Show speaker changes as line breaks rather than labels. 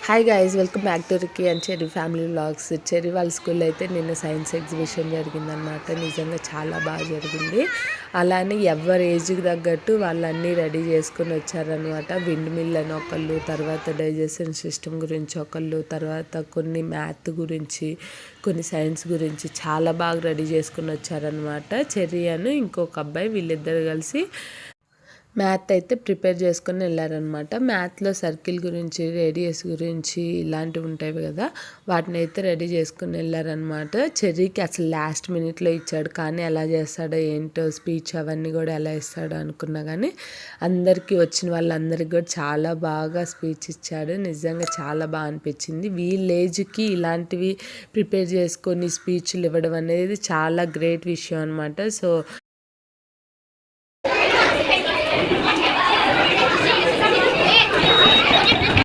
Hi guys, welcome back to Ricky and Cherry family vlogs. Cherry వాళ్ళ స్కూల్లో అయితే నిన్న సైన్స్ ఎగ్జిబిషన్ జరిగిందనమాట. నిజంగా చాలా బాగా జరిగింది. అలానే ఎవరి ఏజ్కి తగ్గట్టు వాళ్ళన్నీ రెడీ చేసుకొని వచ్చారనమాట. విండ్ మిల్ అని ఒకళ్ళు, తర్వాత డైజెషన్ సిస్టమ్ గురించి ఒకళ్ళు, తర్వాత కొన్ని మ్యాథ్ గురించి, కొన్ని సైన్స్ గురించి చాలా బాగా రెడీ చేసుకొని వచ్చారనమాట. చెర్రీ అని ఇంకొక అబ్బాయి, వీళ్ళిద్దరు కలిసి మ్యాథ్ అయితే ప్రిపేర్ చేసుకొని వెళ్ళారనమాట. మ్యాథ్లో సర్కిల్ గురించి, రేడియస్ గురించి ఇలాంటివి ఉంటాయి కదా, వాటిని అయితే రెడీ చేసుకుని వెళ్ళారనమాట. చెర్రీకి అసలు లాస్ట్ మినిట్లో ఇచ్చాడు, కానీ ఎలా చేస్తాడో ఏంటో స్పీచ్ అవన్నీ కూడా ఎలా ఇస్తాడో అనుకున్నా, కానీ అందరికీ వచ్చిన వాళ్ళందరికీ కూడా చాలా బాగా స్పీచ్ ఇచ్చాడు. నిజంగా చాలా బాగా అనిపించింది. వీళ్ళ ఏజ్కి ఇలాంటివి ప్రిపేర్ చేసుకొని స్పీచ్లు ఇవ్వడం అనేది చాలా గ్రేట్ విషయం అనమాట. సో